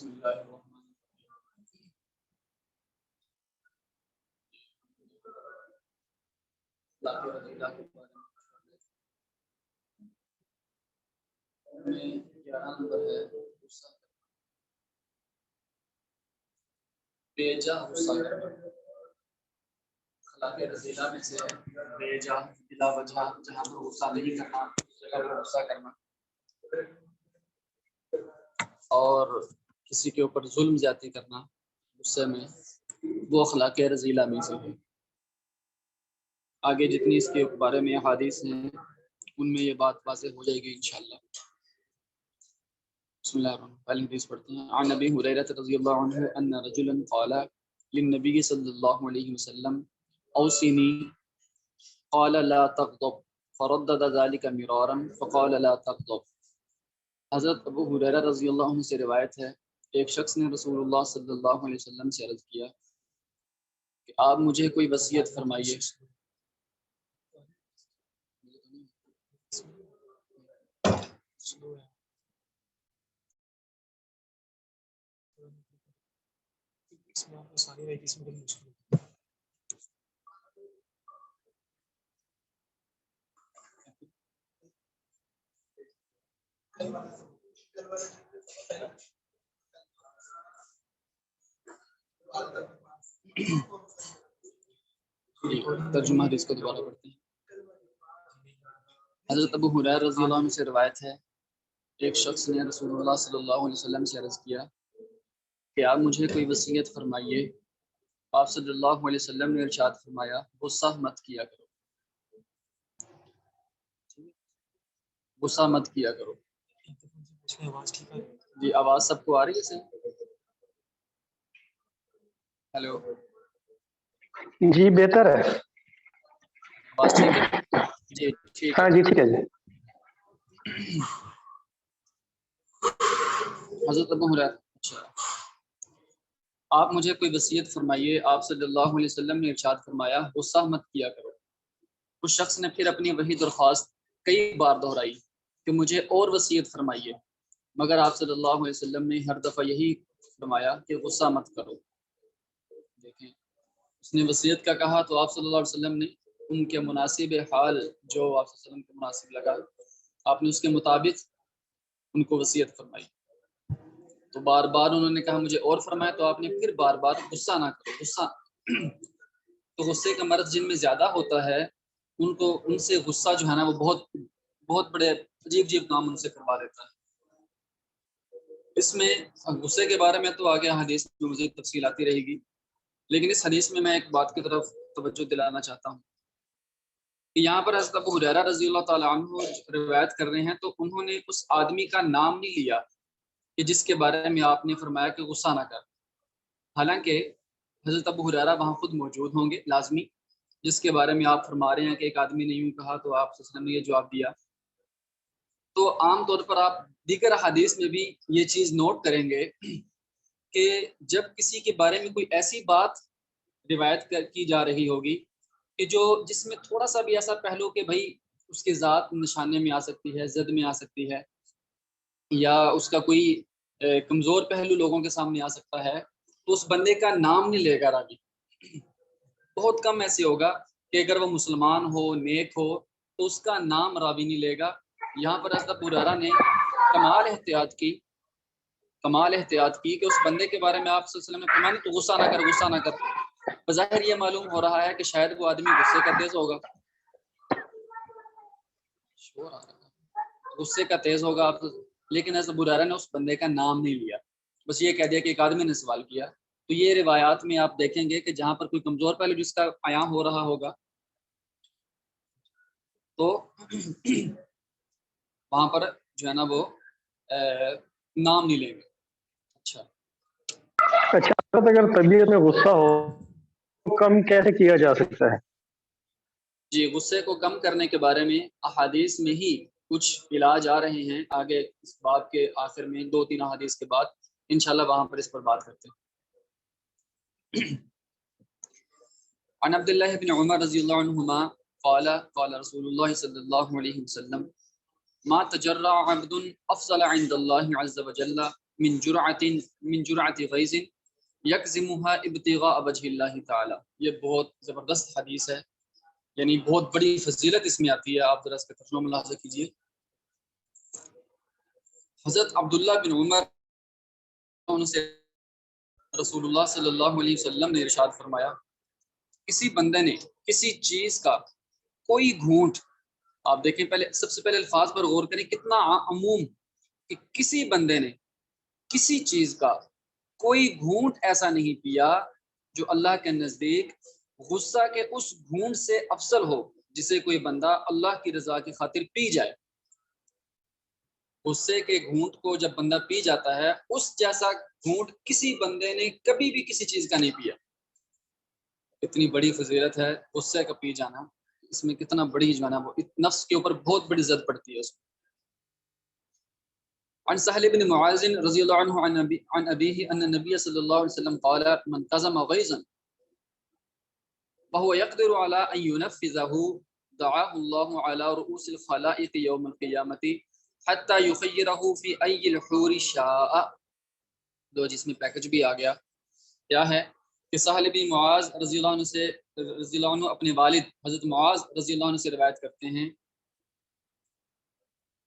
بسم اللہ الرحمن الرحیم۔ اللہ کے رضی اللہ کے بارے میں 11 نمبر ہے غصہ بے جا غصہ کرنا۔ اخلاق رذیلہ میں سے بے جا بلا وجہ جہاں پر غصہ نہیں کرنا، اس جگہ پر غصہ کرنا، اور کسی کے اوپر ظلم زیادتی کرنا غصے میں، وہ اخلاق رذیلہ میں سے ہے۔ آگے جتنی اس کے بارے میں احادیث ہیں ان میں یہ بات واضح ہو جائے گی انشاءاللہ۔ بسم اللہ الرحمن الرحیم۔ پہلی حدیث پڑھتے ہیں۔ عن ابی ہریرہ رضی اللہ عنہ ان رجلا قال للنبی صلی اللہ علیہ وسلم اوصنی قال لا تغضب فردد ذلك مرارا فقال لا تغضب۔ حضرت ابو ہریرہ رضی اللہ عنہ سے روایت ہے، ایک شخص نے رسول اللہ صلی اللہ علیہ وسلم سے عرض کیا کہ آپ مجھے کوئی وصیت فرمائیے۔ ترجمہ حدیث کو دوبارہ پڑھتے ہیں۔ حضرت ابو ہریرہ رضی اللہ عنہ سے روایت ہے، ایک شخص نے رسول اللہ صلی اللہ علیہ وسلم سے عرض کیا کہ آپ مجھے کوئی وصیت فرمائیے۔ آپ صلی اللہ علیہ وسلم نے ارشاد فرمایا، غصہ مت کیا کرو، غصہ مت کیا کرو۔ جی آواز سب کو آ رہی ہے صحیح؟ ہیلو جی بہتر ہے۔ آواز ٹھیک ہے؟ جی ٹھیک ہے۔ ہاں جی ٹھیک ہے جی۔ حضرت ابو ہریرہ، اچھا آپ مجھے کوئی وصیت فرمائیے۔ آپ صلی اللہ علیہ وسلم نے ارشاد فرمایا، غصہ مت کیا کرو۔ اس شخص نے پھر اپنی وہی درخواست کئی بار دہرائی کہ مجھے اور وصیت فرمائیے، مگر آپ صلی اللہ علیہ وسلم نے ہر دفعہ یہی فرمایا کہ غصہ مت کرو۔ دیکھیں اس نے وصیت کا کہا تو آپ صلی اللہ علیہ وسلم نے ان کے مناسب حال جو آپ صلی اللہ علیہ وسلم کے مناسب لگا، آپ نے اس کے مطابق ان کو وصیت فرمائی۔ تو بار بار انہوں نے کہا مجھے اور فرمایا، تو آپ نے پھر بار بار غصہ نہ کرو، غصہ تو غصے کا مرض جن میں زیادہ ہوتا ہے ان سے غصہ جو ہے نا وہ بہت بڑے عجیب عجیب کام ان سے کروا دیتا ہے۔ اس میں غصے کے بارے میں تو آگے حدیث میں مزید تفصیل آتی رہے گی، لیکن اس حدیث میں ایک بات کی طرف توجہ دلانا چاہتا ہوں کہ یہاں پر حضرت ابو ہریرہ رضی اللہ تعالیٰ عنہ روایت کر رہے ہیں، تو انہوں نے اس آدمی کا نام نہیں لیا کہ جس کے بارے میں آپ نے فرمایا کہ غصہ نہ کر، حالانکہ حضرت ابو ہریرہ وہاں خود موجود ہوں گے لازمی، جس کے بارے میں آپ فرما رہے ہیں کہ ایک آدمی نے یوں کہا تو آپ صلی اللہ علیہ وسلم نے یہ جواب دیا۔ تو عام طور پر آپ دیگر حدیث میں بھی یہ چیز نوٹ کریں گے کہ جب کسی کے بارے میں کوئی ایسی بات روایت کی جا رہی ہوگی کہ جس میں تھوڑا سا بھی ایسا پہلو کہ بھئی اس کے ذات نشانے میں آ سکتی ہے، زد میں آ سکتی ہے، یا اس کا کوئی کمزور پہلو لوگوں کے سامنے آ سکتا ہے، تو اس بندے کا نام نہیں لے گا راوی۔ بہت کم ایسے ہوگا کہ اگر وہ مسلمان ہو، نیک ہو، تو اس کا نام راوی نہیں لے گا۔ یہاں پر حضرت ابو ہریرہ نے کمال احتیاط کی کہ اس بندے کے بارے میں آپ صلی اللہ علیہ وسلم نے فرمایا تو غصہ نہ کر، غصہ نہ کر۔ بظاہر یہ معلوم ہو رہا ہے کہ شاید وہ آدمی غصے کا تیز ہوگا، غصے کا تیز ہوگا، لیکن حضرت ابو ہریرہ نے اس بندے کا نام نہیں لیا، بس یہ کہہ دیا کہ ایک آدمی نے سوال کیا۔ تو یہ روایات میں آپ دیکھیں گے کہ جہاں پر کوئی کمزور پہلو جس کا عیاں ہو رہا ہوگا تو وہاں پر جو ہے نا وہ نام نہیں لیں گے۔ اچھا اگر طبیعت میں غصہ ہو تو کم کیسے کیا جا سکتا ہے؟ جی غصے کو کم کرنے کے بارے میں احادیث میں ہی کچھ علاج آ رہے ہیں، آگے اس باب کے آخر میں 2-3 احادیث کے بعد انشاءاللہ وہاں پر اس پر بات کرتے ہیں۔ عن عبداللہ بن عمر رضی اللہ عنہما قال قال رسول اللہ صلی اللہ علیہ وسلم ما تجرع عبد افضل عند اللہ عز وجل من جرعۃ غیظ یکظمها ابتغاء وجہ اللہ تعالی. یہ بہت زبردست حدیث ہے، یعنی بہت بڑی فضیلت اس میں آتی ہے. آپ ذرا اس کا ترجمہ ملاحظہ کیجیے. حضرت عبداللہ بن عمر ان سے رسول اللہ صلی اللہ علیہ وسلم نے ارشاد فرمایا، کسی بندے نے کسی چیز کا کوئی گھونٹ، آپ دیکھیں پہلے سب سے پہلے الفاظ پر غور کریں، کتنا عموم کہ کسی بندے نے کسی چیز کا کوئی گھونٹ ایسا نہیں پیا جو اللہ کے نزدیک غصہ کے اس گھونٹ سے افضل ہو جسے کوئی بندہ اللہ کی رضا کی خاطر پی جائے. غصے کے گھونٹ کو جب بندہ پی جاتا ہے، اس جیسا گھونٹ کسی بندے نے کبھی بھی کسی چیز کا نہیں پیا. اتنی بڑی فضیلت ہے غصے کا پی جانا، اس میں کتنا بڑی جو ہے نا وہ نفس کے اوپر بہت بڑی زد پڑتی ہے اس میں. عن سہل بن معاذ رضی اللہ عنہ عن ابیہ ان النبی صلی اللہ علیہ وسلم قال من کظم غیظا وهو يقدر على ان ينفذه دعاه الله على رؤوس الخلائق يوم القيامة حتى يخيره في اي الحور شاء. دو جس میں پیکج بھی آ گیا. کیا ہے کہ سہل بن معاذ رضی اللہ عنہ اپنے والد حضرت معاذ رضی اللہ عنہ سے روایت کرتے ہیں،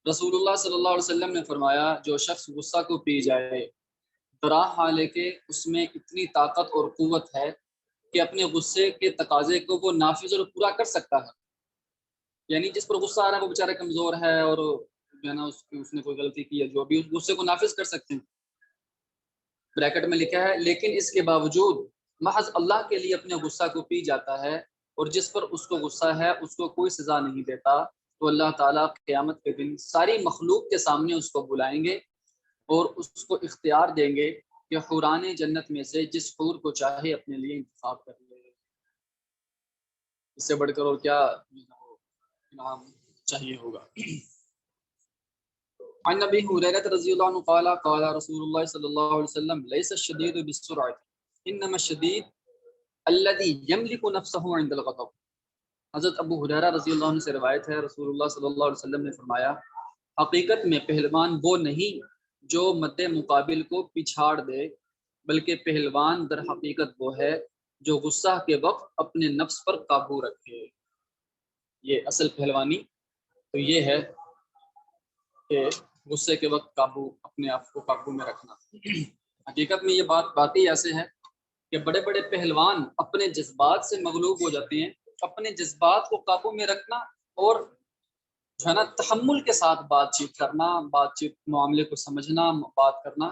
رسول اللہ صلی اللہ علیہ وسلم نے فرمایا، جو شخص غصہ کو پی جائے درا حال ہے کہ اس میں اتنی طاقت اور قوت ہے کہ اپنے غصے کے تقاضے کو وہ نافذ اور پورا کر سکتا ہے. یعنی جس پر غصہ آ رہا ہے وہ بیچارہ کمزور ہے اور جو ہے نا اس نے کوئی غلطی کی ہے، جو بھی اس غصے کو نافذ کر سکتے ہیں. بریکٹ میں لکھا ہے لیکن اس کے باوجود محض اللہ کے لیے اپنے غصہ کو پی جاتا ہے، اور جس پر اس کو غصہ ہے اس کو کوئی سزا نہیں دیتا، تو اللہ تعالیٰ قیامت کے دن ساری مخلوق کے سامنے اس کو بلائیں گے اور اس کو اختیار دیں گے کہ حوران جنت میں سے جس حور کو چاہے اپنے لیے انتخاب کر لے. اس سے بڑھ کر اور کیا انعام چاہیے ہوگا. عن نبی ہریرہ رضی اللہ عنہ قال قال رسول اللہ صلی اللہ علیہ وسلم لیس الشدید بالسرعۃ انما الشدید الذي يملك نفسه عند الغضب. حضرت ابو ہریرہ رضی اللہ عنہ سے روایت ہے، رسول اللہ صلی اللہ علیہ وسلم نے فرمایا، حقیقت میں پہلوان وہ نہیں جو مد مقابل کو پچھاڑ دے، بلکہ پہلوان در حقیقت وہ ہے جو غصہ کے وقت اپنے نفس پر قابو رکھے. یہ اصل پہلوانی تو یہ ہے کہ غصے کے وقت اپنے آپ کو قابو میں رکھنا. حقیقت میں یہ باتیں ایسے ہے کہ بڑے بڑے پہلوان اپنے جذبات سے مغلوب ہو جاتے ہیں. اپنے جذبات کو قابو میں رکھنا اور جو ہے نا تحمل کے ساتھ بات چیت کرنا، بات چیت معاملے کو سمجھنا، بات کرنا.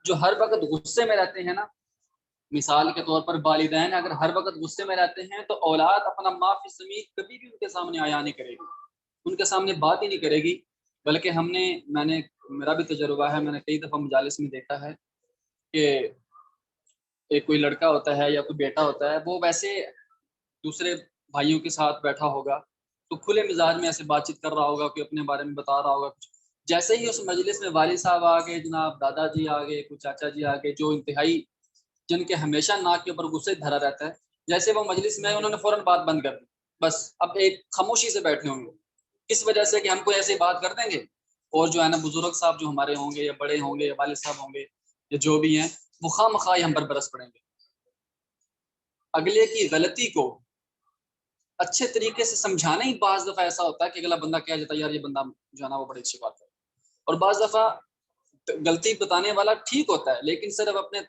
جو ہر وقت غصے میں رہتے ہیں نا، مثال کے طور پر والدین اگر ہر وقت غصے میں رہتے ہیں تو اولاد اپنا معافی سمیت کبھی بھی ان کے سامنے آیا نہیں کرے گی، ان کے سامنے بات ہی نہیں کرے گی. بلکہ میرا بھی تجربہ ہے، میں نے کئی دفعہ مجالس میں دیکھا ہے کہ ایک کوئی لڑکا ہوتا ہے یا کوئی بیٹا ہوتا ہے، وہ ویسے دوسرے بھائیوں کے ساتھ بیٹھا ہوگا تو کھلے مزاج میں ایسے بات چیت کر رہا ہوگا، کوئی اپنے بارے میں بتا رہا ہوگا کچھ. جیسے ہی اس مجلس میں والد صاحب آ گئے، جناب دادا جی آ گئے، کوئی چاچا جی آ گئے، جو انتہائی جن کے ہمیشہ ناک کے اوپر غصے دھرا رہتا ہے، جیسے وہ مجلس میں انہوں نے فوراً بات بند کر دی. بس اب ایک خاموشی سے بیٹھے ہوں گے، کس وجہ سے کہ ہم کوئی ایسی بات کر دیں گے اور جو ہے نا بزرگ صاحب جو ہمارے ہوں گے یا بڑے ہوں گے یا والد صاحب ہوں گے یا جو بھی ہیں، وہ خواہ مخواہ ہم پر برس پڑیں گے. اگلے کی غلطی کو اچھے طریقے سے سمجھانا ہی بعض دفعہ ایسا ہوتا ہے کہ اگلا بندہ کہہ جاتا ہے یار یہ بندہ جو ہے نا وہ بڑی اچھی بات ہے، اور بعض دفعہ غلطی بتانے والا ٹھیک ہوتا ہے لیکن صرف اپنے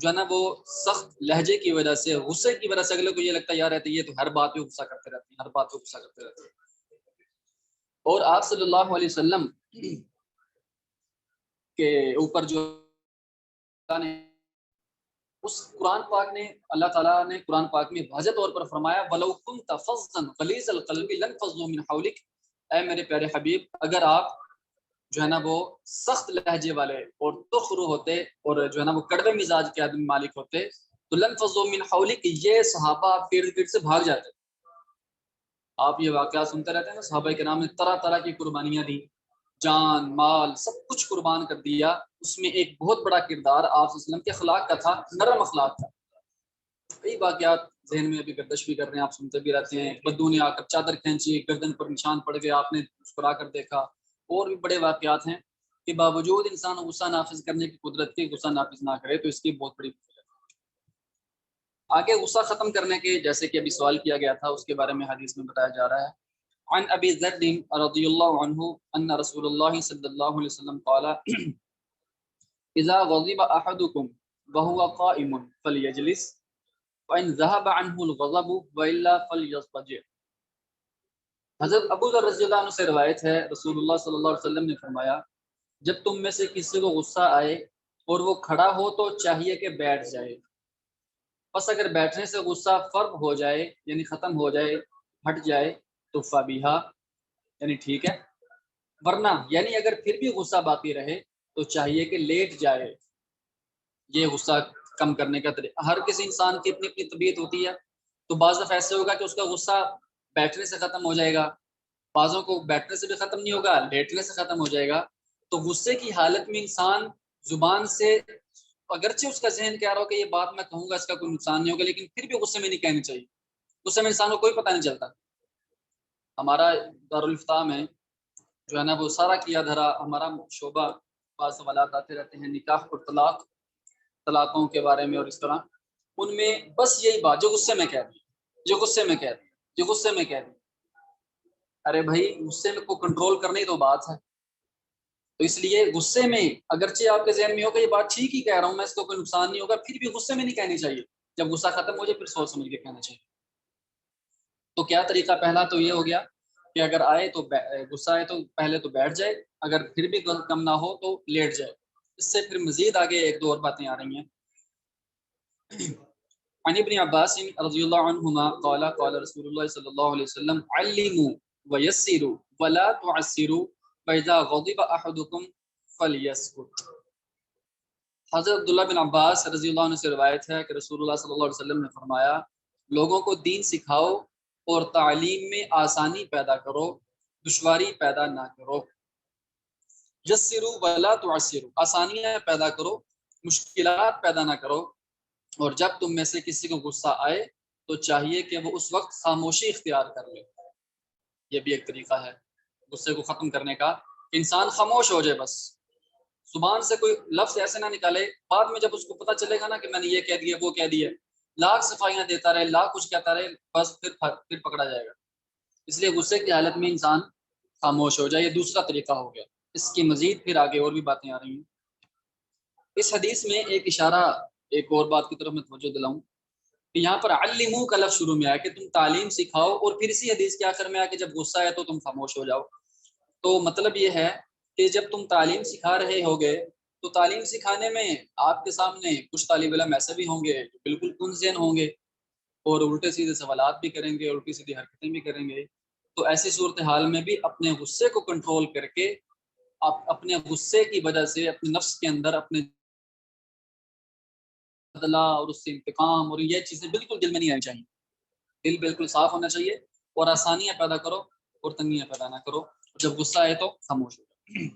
جو ہے نا وہ سخت لہجے کی وجہ سے، غصے کی وجہ سے اگلے کو یہ لگتا ہے یار رہتے یہ تو ہر بات پہ غصہ کرتے رہتے ہیں، ہر بات پہ غصہ کرتے رہتے ہیں. اور آپ صلی اللہ علیہ وسلم کے اوپر جو اس قرآن پاک نے اللہ تعالیٰ نے قرآن پاک میں واضح طور پر فرمایا وَلَوْ كُنْتَ فَظًّا غَلِيظَ الْقَلْبِ لَانفَضُّوا مِنْ حَوْلِكَ. اے میرے پیارے حبیب، اگر آپ جو ہے نا وہ سخت لہجے والے اور ترخ رو ہوتے اور جو ہے نا وہ کڑوے مزاج کے آدمی مالک ہوتے تو لَانفَضُّوا مِنْ حَوْلِكَ، یہ صحابہ آپ کے ارد گرد سے بھاگ جاتے. آپ یہ واقعات سنتے رہتے ہیں نا، صحابہ کرام نے طرح طرح کی قربانیاں دی، جان مال سب کچھ قربان کر دیا. اس میں ایک بہت بڑا کردار آپ صلی اللہ علیہ وسلم کے اخلاق کا تھا، نرم اخلاق تھا. کئی واقعات ذہن میں ابھی گردش بھی کر رہے ہیں، آپ سنتے بھی رہتے ہیں. بدو نے آ کر چادر کھینچی، گردن پر نشان پڑ گیا، آپ نے مسکرا کر دیکھا. اور بھی بڑے واقعات ہیں. کہ باوجود انسان غصہ نافذ کرنے کی قدرت کے غصہ نافذ نہ کرے تو اس کی بہت بڑی آگے غصہ ختم کرنے کے جیسے کہ ابھی سوال کیا گیا تھا اس کے بارے میں حدیث میں بتایا جا رہا ہے. عن ابی ذر رضی اللہ عنہ ان رسول اللہ صلی اللہ علیہ وسلم قال اذا غضب احدكم وهو قائم فليجلس وان ذهب عنه الغضب والا فليضطجع. حضرت ابو ذر رضی اللہ عنہ سے روایت ہے رسول اللہ صلی اللہ علیہ وسلم نے فرمایا جب تم میں سے کسی کو غصہ آئے اور وہ کھڑا ہو تو چاہیے کہ بیٹھ جائے. بس اگر بیٹھنے سے غصہ فرغ ہو جائے یعنی ختم ہو جائے ہٹ جائے تو فبیہا یعنی ٹھیک ہے، ورنہ یعنی اگر پھر بھی غصہ باقی رہے تو چاہیے کہ لیٹ جائے. یہ غصہ کم کرنے کا طریقہ. ہر کسی انسان کی اپنی اپنی طبیعت ہوتی ہے، تو بعض دفعہ ایسے ہوگا کہ اس کا غصہ بیٹھنے سے ختم ہو جائے گا، بعضوں کو بیٹھنے سے بھی ختم نہیں ہوگا، لیٹنے سے ختم ہو جائے گا. تو غصے کی حالت میں انسان زبان سے اگرچہ اس کا ذہن کہہ رہا ہو کہ یہ بات میں کہوں گا اس کا کوئی نقصان نہیں ہوگا، لیکن پھر بھی غصے میں نہیں کہنی چاہیے. غصے میں انسان کو کوئی پتہ نہیں چلتا. ہمارا دارالفتاح میں جو ہے نا وہ سارا کیا دھرا ہمارا شعبہ بعض سوالات آتے رہتے ہیں نکاح اور طلاقوں کے بارے میں، اور اس طرح ان میں بس یہی بات جو غصے میں کہہ دی، جو غصے میں کہہ دی، جو غصے میں کہہ دی. ارے بھائی غصے میں کو کنٹرول کرنے تو بات ہے. تو اس لیے غصے میں اگرچہ آپ کے ذہن میں ہوگا یہ بات ٹھیک ہی کہہ رہا ہوں میں، اس کو کوئی نقصان نہیں ہوگا، پھر بھی غصے میں نہیں کہنی چاہیے. جب غصہ ختم ہو جائے پھر سوچ سمجھ کے کہنا چاہیے. تو کیا طریقہ پہلا تو یہ ہو گیا کہ اگر آئے تو غصہ آئے تو پہلے تو بیٹھ جائے، اگر پھر بھی کم نہ ہو تو لیٹ جائے. اس سے پھر مزید آگے ایک دو اور باتیں آ رہی ہیں. عن ابن عباس رضی اللہ عنہما قال قال رسول اللہ صلی اللہ علیہ وسلم علموا ویسروا ولا تعسروا فاذا غضب احدكم فليسكت. حضرت عبداللہ بن عباس رضی اللہ عنہ سے روایت ہے کہ رسول اللہ صلی اللہ علیہ وسلم نے فرمایا لوگوں کو دین سکھاؤ اور تعلیم میں آسانی پیدا کرو، دشواری پیدا نہ کرو. یسروا ولا تعسروا، آسانیاں پیدا کرو، مشکلات پیدا نہ کرو. اور جب تم میں سے کسی کو غصہ آئے تو چاہیے کہ وہ اس وقت خاموشی اختیار کر لے. یہ بھی ایک طریقہ ہے غصے کو ختم کرنے کا، انسان خاموش ہو جائے، بس زبان سے کوئی لفظ ایسے نہ نکالے. بعد میں جب اس کو پتہ چلے گا نا کہ میں نے یہ کہہ دیا وہ کہہ دیا، لاکھ صفائیاں دیتا رہے، لاکھ کچھ کہتا رہے، بس پھر پکڑا جائے گا. اس لیے غصے کی حالت میں انسان خاموش ہو جائے. یہ دوسرا طریقہ ہو گیا. اس کی مزید پھر آگے اور بھی باتیں آ رہی ہیں. اس حدیث میں ایک اشارہ ایک اور بات کی طرف میں توجہ دلاؤں کہ یہاں پر علمو کا لفظ شروع میں آیا کہ تم تعلیم سکھاؤ، اور پھر اسی حدیث کے آخر میں آیا کہ جب غصہ ہے تو تم خاموش ہو جاؤ. تو مطلب یہ ہے کہ جب تم تعلیم سکھا رہے ہوگے تو تعلیم سکھانے میں آپ کے سامنے کچھ طالب علم ایسے بھی ہوں گے جو بالکل کن ذہن ہوں گے اور الٹے سیدھے سوالات بھی کریں گے، الٹی سیدھی حرکتیں بھی کریں گے. تو ایسی صورتحال میں بھی اپنے غصے کو کنٹرول کر کے آپ اپنے غصے کی وجہ سے اپنے نفس کے اندر اپنے بدلہ اور اس سے انتقام اور یہ چیزیں بالکل دل میں نہیں آنی چاہیے. دل بالکل صاف ہونا چاہیے اور آسانیاں پیدا کرو اور تنگیاں پیدا نہ کرو. جب غصہ آئے تو خاموش ہو جائے.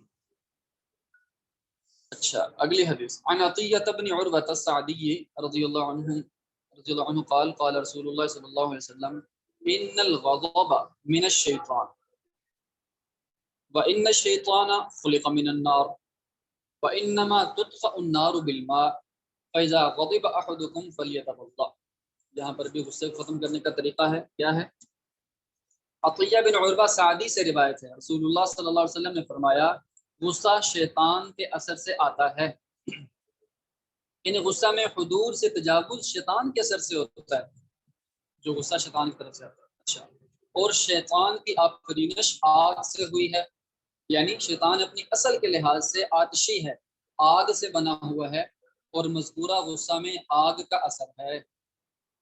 اچھا اگلی حدیث عن عطیہ بن عروہ السعدی رضی اللہ عنہ قال قال رسول اللہ صلی اللہ علیہ وسلم ان الغضب من الشیطان وان الشیطان خلق من النار وانما تطفأ النار بالماء فاذا غضب احدكم فليتوضأ. یہاں پر بھی غصے کو ختم کرنے کا طریقہ ہے. کیا ہے؟ عطیہ بن عروہ سعدی سے روایت ہے رسول اللہ صلی اللہ علیہ وسلم نے فرمایا غصہ شیطان کے اثر سے آتا ہے. یعنی غصہ میں حدود سے تجاوز شیطان کے اثر سے ہوتا ہے، جو غصہ شیطان کی طرف سے آتا ہے. اچھا، اور شیطان کی آفرینش آگ سے ہوئی ہے، یعنی شیطان اپنی اصل کے لحاظ سے آتشی ہے، آگ سے بنا ہوا ہے، اور مذکورہ غصہ میں آگ کا اثر ہے.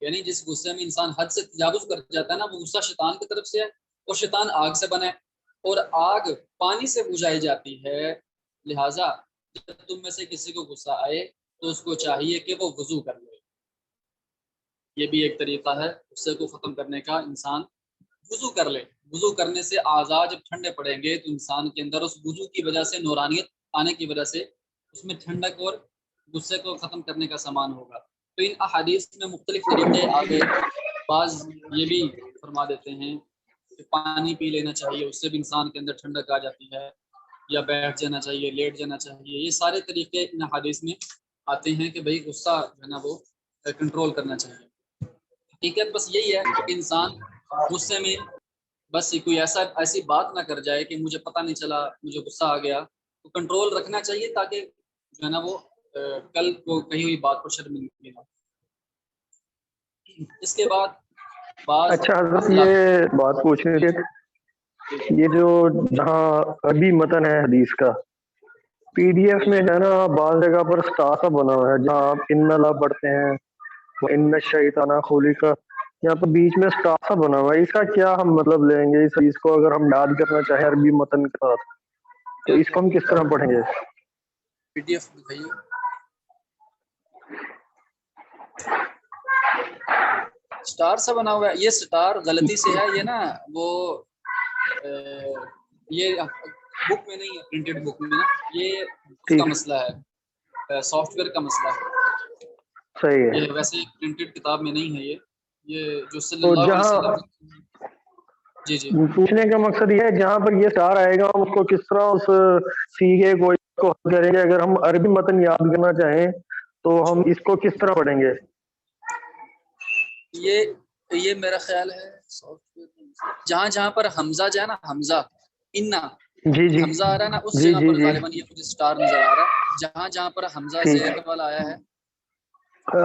یعنی جس غصے میں انسان حد سے تجاوز کر جاتا ہے نا، وہ غصہ شیطان کی طرف سے ہے، اور شیطان آگ سے بنا ہے، اور آگ پانی سے بجھائی جاتی ہے. لہٰذا جب تم میں سے کسی کو غصہ آئے تو اس کو چاہیے کہ وہ وضو کر لے. یہ بھی ایک طریقہ ہے غصے کو ختم کرنے کا، انسان وضو کر لے. وضو کرنے سے اعضاء جب ٹھنڈے پڑیں گے تو انسان کے اندر اس وضو کی وجہ سے نورانیت آنے کی وجہ سے اس میں ٹھنڈک اور غصے کو ختم کرنے کا سامان ہوگا. تو ان احادیث میں مختلف طریقے آگے بعض یہ بھی فرما دیتے ہیں کہ پانی پی لینا چاہیے، اس سے بھی انسان کے اندر ٹھنڈک آ جاتی ہے. یا بیٹھ جانا چاہیے، لیٹ جانا چاہیے، یہ سارے طریقے ان حدیث میں آتے ہیں کہ بھئی غصہ جو ہے نا وہ کنٹرول کرنا چاہیے۔ حقیقت بس یہی ہے کہ انسان غصے میں بس کوئی ایسی بات نہ کر جائے کہ مجھے پتہ نہیں چلا، مجھے غصہ آ گیا، تو کنٹرول رکھنا چاہیے تاکہ جو ہے نا وہ کل کو کہیں ہوئی بات پر شرمندگی نہ ہو۔ اس کے بعد بعض اچھا حضرت اخلاق، یہ بات پوچھنی جی تھی، جی جی یہ جو جہاں عربی متن ہے حدیث کا، پی ڈی ایف جی میں جی جو ہے نا بعض جگہ پر سٹار سا بنا ہوا ہے جہاں آپ ان اللہ پڑھتے ہیں، وہ ان الشیطان خلق، یہاں پر بیچ میں سٹار سا بنا ہوا ہے، اس کا کیا ہم مطلب لیں گے؟ اس چیز کو اگر ہم یاد کرنا چاہیں عربی متن کے ساتھ تو اس کو ہم کس طرح پڑھیں گے؟ پی ڈی ایف دکھائیے۔ سٹار سا بنا ہوا ہے، یہ سٹار غلطی سے ہے، یہ نا وہ یہ بک میں نہیں ہے، پرنٹڈ بک میں نا، یہ اس کا ٹھیک، مسئلہ ہے، سافٹ ویئر کا مسئلہ ہے، صحیح ہے۔ یہ ویسے پرنٹڈ کتاب میں نہیں ہے، یہ جو صلی تو اللہ علیہ جہاں وسلم۔ جی جی پوچھنے کا مقصد یہ ہے جہاں پر یہ سٹار آئے گا ہم اس کو کس طرح اس سیگے کو حل کریں گے؟ اگر ہم عربی متن یاد کرنا چاہیں تو ہم اس کو کس طرح پڑھیں گے؟ یہ میرا خیال ہے جہاں جہاں پر حمزہ جو ہے نا، حمزہ انا جی جی حمزہ آ رہا ہے نا، اس جی جگہ جی پر جی غالباً یہ مجھے سٹار نظر آ رہا ہے، جہاں جہاں پر حمزہ ٹھیک، زیر والا آیا ہے،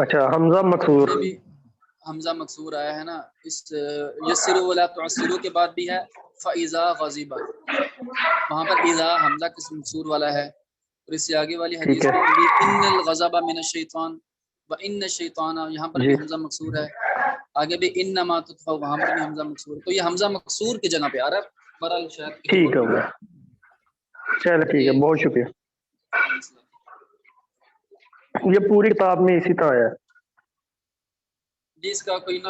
اچھا حمزہ اس مکسور، میں بھی حمزہ مکسور آیا ہے نا، اس یسروا ولا تعسروا کے بعد بھی ہے فاذا غضب، وہاں پر اذا حمزہ کس مکسور والا ہے، اور اس سے آگے والی ٹھیک حدیث ہے، میں بھی ان الغضب من الشیطان وان الشیطان، یہاں پر جی بھی حمزہ مکسور ہے، آگے بھی انما تطفى، وہاں پر بھی حمزہ مکسور ہے، تو یہ حمزہ مکسور کی جگہ پہ آ رہا ہے، بہرحال شاید کہیں ٹھیک اور ہے بھی ہو۔ بھائی، چلو ٹھیک ہے، یہ بہت شکریہ۔ مسئلہ ہے۔ یہ پوری کتاب میں اسی طرح ہے؟ جی اس کا کوئی نہ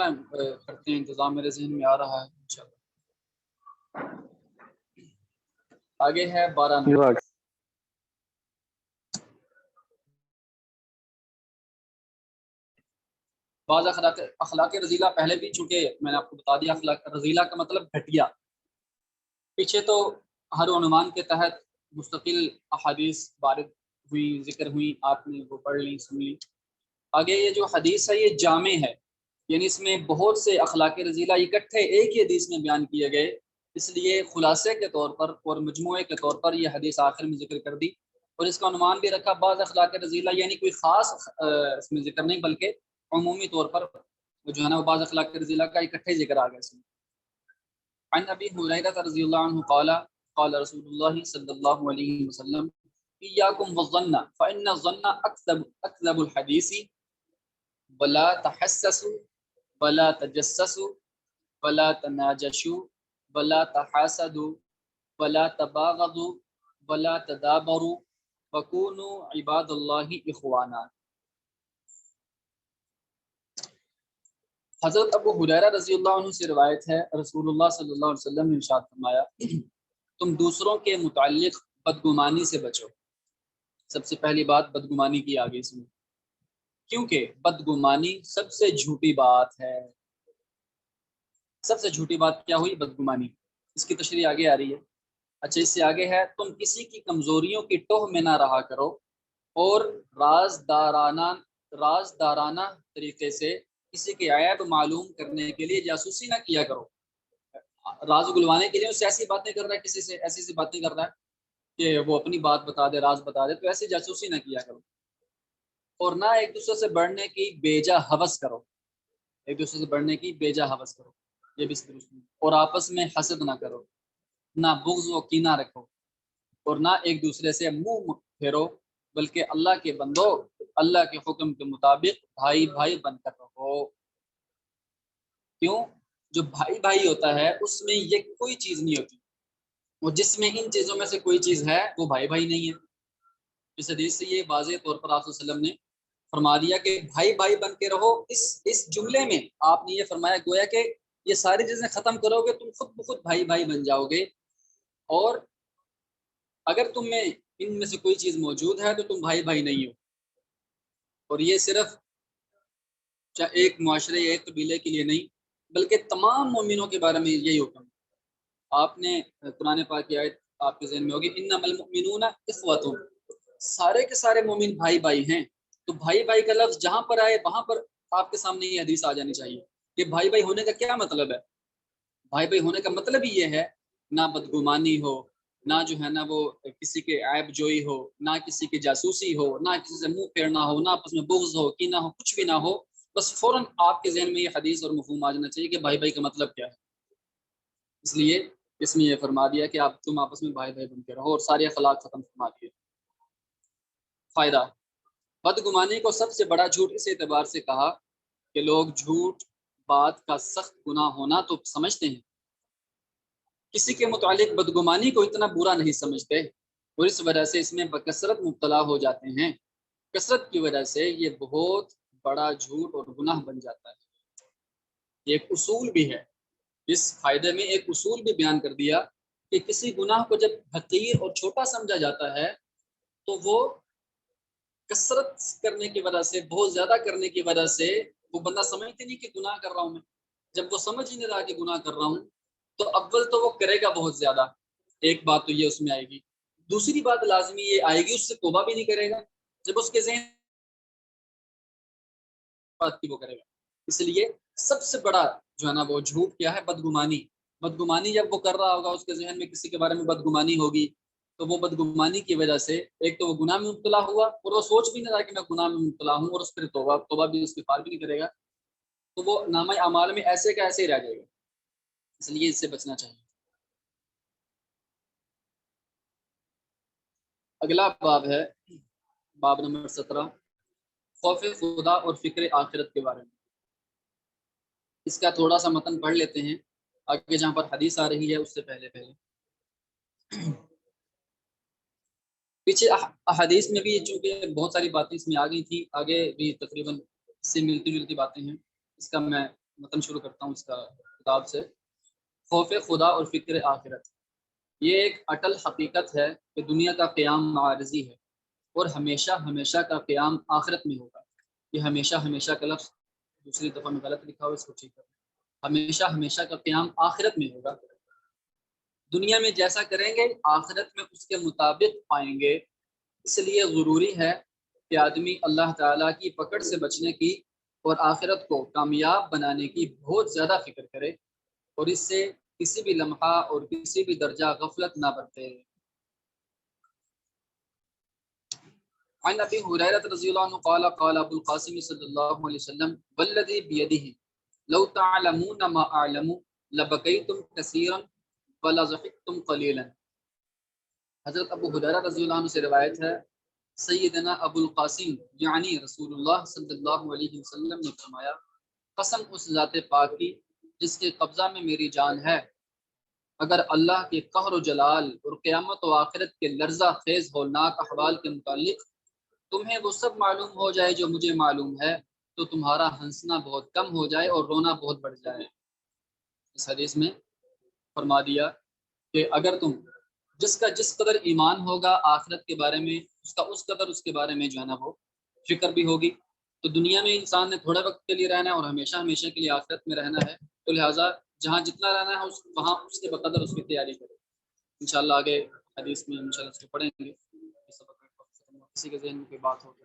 کرتے ہیں انتظام، میرے ذہن میں آ رہا ہے انشاءاللہ۔ آگے ہے 12 نمبر۔ جزاک، بعض اخلاق رذیلہ پہلے بھی، چونکہ میں نے آپ کو بتا دیا اخلاق رذیلہ کا مطلب گھٹیا، پیچھے تو ہر عنوان کے تحت مستقل احادیث وارد ہوئی، ذکر ہوئی، آپ نے وہ پڑھ لی، سن لی۔ آگے یہ جو حدیث ہے یہ جامع ہے، یعنی اس میں بہت سے اخلاق رذیلہ اکٹھے ایک ہی حدیث میں بیان کیے گئے، اس لیے خلاصے کے طور پر اور مجموعے کے طور پر یہ حدیث آخر میں ذکر کر دی، اور اس کا عنوان بھی رکھا بعض اخلاق رذیلہ، یعنی کوئی خاص اس میں ذکر نہیں بلکہ عمومی طور پر جو ہے نا وہ بعض اخلاق رذیلہ کا اکٹھے ذکر آ گیا اس میں۔ عن ابی ہریرہ رضی اللہ عنہ قال قال رسول اللہ صلی اللہ علیہ وسلم ایاکم والظن فإن الظن اکذب الحدیث ولا تحسسوا ولا تجسسوا ولا تناجشوا ولا تحاسدوا ولا تباغضوا ولا تدابروا وكونوا عباد الله اخوانا۔ حضرت ابو ہریرہ رضی اللہ عنہ سے روایت ہے، رسول اللہ صلی اللہ علیہ وسلم نے ارشاد فرمایا تم دوسروں کے متعلق بدگمانی سے بچو۔ سب سے پہلی بات بدگمانی کی آگے اس میں، کیونکہ بدگمانی سب سے جھوٹی بات ہے۔ سب سے جھوٹی بات کیا ہوئی؟ بدگمانی۔ اس کی تشریح آگے آ رہی ہے۔ اچھا اس سے آگے ہے تم کسی کی کمزوریوں کی ٹوہ میں نہ رہا کرو اور رازدارانہ طریقے سے کسی کے عیب معلوم کرنے کے لیے جاسوسی نہ کیا کرو۔ راز گلوانے کے لیے اس سے ایسی باتیں کر رہا ہے، کسی سے ایسی سی باتیں کر رہا ہے کہ وہ اپنی بات بتا دے، راز بتا دے، تو ایسی جاسوسی نہ کیا کرو، اور نہ ایک دوسرے سے بڑھنے کی بیجا ہوس کرو، ایک دوسرے سے بڑھنے کی بیجا ہوس کرو، یہ بھی درست نہیں، اور آپس میں حسد نہ کرو، نہ بغض و کینہ رکھو، اور نہ ایک دوسرے سے منہ پھیرو، بلکہ اللہ کے بندو اللہ کے حکم کے مطابق بھائی بھائی بن کر رہو۔ کیوں؟ جو بھائی بھائی ہوتا ہے اس میں یہ کوئی چیز نہیں ہوتی، وہ جس میں ان چیزوں میں سے کوئی چیز ہے وہ بھائی بھائی نہیں ہے۔ اس حدیث سے یہ واضح طور پر آپ صلی اللہ علیہ وسلم نے فرما دیا کہ بھائی بھائی بن کے رہو۔ اس جملے میں آپ نے یہ فرمایا گویا کہ یہ ساری چیزیں ختم کرو گے تم خود بخود بھائی بھائی بن جاؤ گے، اور اگر تم میں ان میں سے کوئی چیز موجود ہے تو تم بھائی بھائی نہیں ہو۔ اور یہ صرف ایک معاشرے یا ایک قبیلے کے لیے نہیں بلکہ تمام مومنوں کے بارے میں یہی حکم ہے۔ آپ نے قرآن پاک کی آیت آپ کے ذہن میں ہوگی انما المؤمنون اخوۃ، سارے کے سارے مومن بھائی بھائی ہیں. تو بھائی بھائی کا لفظ جہاں پر آئے وہاں پر آپ کے سامنے یہ حدیث آ جانی چاہیے کہ بھائی بھائی ہونے کا کیا مطلب ہے. بھائی بھائی ہونے کا مطلب ہی یہ ہے نہ بدگمانی ہو، نہ جو ہے نا وہ کسی کے عیب جوئی ہو، نہ کسی کی جاسوسی ہو، نہ کسی سے منہ پھیرنا ہو، نہ آپس میں بغض ہو، کینہ ہو، کچھ بھی نہ ہو. بس فوراً آپ کے ذہن میں یہ حدیث اور مفہوم آ جانا چاہیے کہ بھائی بھائی کا مطلب کیا ہے. اس لیے اس میں یہ فرما دیا کہ آپ تم آپس میں بھائی بھائی بن کے رہو اور سارے اخلاق ختم فرما دیے. فائدہ، بدگمانی کو سب سے بڑا جھوٹ اس اعتبار سے کہا کہ لوگ جھوٹ بات کا سخت گناہ ہونا تو سمجھتے ہیں، کسی کے متعلق بدگمانی کو اتنا برا نہیں سمجھتے، اور اس وجہ سے اس میں بکثرت مبتلا ہو جاتے ہیں. کثرت کی وجہ سے یہ بہت بڑا جھوٹ اور گناہ بن جاتا ہے. یہ ایک اصول بھی ہے، اس فائدے میں ایک اصول بھی بیان کر دیا کہ کسی گناہ کو جب حقیر اور چھوٹا سمجھا جاتا ہے تو وہ کثرت کرنے کی وجہ سے، بہت زیادہ کرنے کی وجہ سے وہ بندہ سمجھتے نہیں کہ گناہ کر رہا ہوں میں. جب وہ سمجھ ہی نہیں رہا کہ گناہ کر رہا ہوں تو اول تو وہ کرے گا بہت زیادہ، ایک بات تو یہ اس میں آئے گی. دوسری بات لازمی یہ آئے گی اس سے توبہ بھی نہیں کرے گا. جب اس کے ذہن بات کی وہ کرے گا. اس لیے سب سے بڑا جو ہے نا وہ جھوٹ کیا ہے؟ بدگمانی. بدگمانی جب وہ کر رہا ہوگا، اس کے ذہن میں کسی کے بارے میں بدگمانی ہوگی، تو وہ بدگمانی کی وجہ سے ایک تو وہ گناہ میں مبتلا ہوا اور وہ سوچ بھی نہیں رہا کہ میں گناہ میں مبتلا ہوں، اور اس پر توبہ بھی استغفار بھی نہیں کرے گا، تو وہ نامہ اعمال میں ایسے کا ایسے ہی رہ جائے گا. اس لیے اس سے بچنا چاہیے. اگلا باب ہے باب نمبر 17، خوف خدا اور فکر آخرت کے بارے میں. اس کا تھوڑا سا متن پڑھ لیتے ہیں آگے جہاں پر حدیث آ رہی ہے اس سے پہلے پیچھے احادیث میں بھی چونکہ بہت ساری باتیں اس میں آ گئی تھی، آگے بھی تقریباً اس سے ملتی جلتی باتیں ہیں. اس کا میں متن شروع کرتا ہوں اس کا کتاب سے. خوف خدا اور فکر آخرت، یہ ایک اٹل حقیقت ہے کہ دنیا کا قیام عارضی ہے اور ہمیشہ ہمیشہ کا قیام آخرت میں ہوگا. یہ ہمیشہ ہمیشہ کا لفظ دوسری دفعہ میں غلط لکھا ہوا، اس کو ٹھیک کریں. ہمیشہ ہمیشہ کا قیام آخرت میں ہوگا. دنیا میں جیسا کریں گے آخرت میں اس کے مطابق پائیں گے. اس لیے ضروری ہے کہ آدمی اللہ تعالیٰ کی پکڑ سے بچنے کی اور آخرت کو کامیاب بنانے کی بہت زیادہ فکر کرے، اور اس سے کسی بھی لمحہ اور کسی بھی درجہ غفلت نہ برتے. عن ابی ہریرہ رضی اللہ عنہ قال قال ابو القاسم صلی اللہ علیہ وسلم والذی بیدہ لو تعلمون ما اعلم لبکیتم کثیرا ولضحکتم قلیلا. حضرت ابو ہریرہ رضی اللہ عنہ سے روایت ہے، سیدنا ابو القاسم یعنی رسول اللہ صلی اللہ علیہ وسلم نے فرمایا، قسم اس ذات پاک کی جس کے قبضہ میں میری جان ہے، اگر اللہ کے قہر و جلال اور قیامت و آخرت کے لرزہ خیز ہولناک احوال کے متعلق تمہیں وہ سب معلوم ہو جائے جو مجھے معلوم ہے، تو تمہارا ہنسنا بہت کم ہو جائے اور رونا بہت بڑھ جائے. اس حدیث میں فرما دیا کہ اگر تم جس کا جس قدر ایمان ہوگا آخرت کے بارے میں، اس قدر اس کے بارے میں جو ہے نا وہ فکر بھی ہوگی. تو دنیا میں انسان نے تھوڑے وقت کے لیے رہنا ہے اور ہمیشہ ہمیشہ کے لیے آخرت میں رہنا ہے، تو لہٰذا جہاں جتنا رہنا ہے وہاں اس کے بقدر اس کی تیاری کرے. انشاءاللہ آگے حدیث میں انشاءاللہ اس کو پڑھیں گے. کسی کے ذہن میں کوئی بات ہوگی؟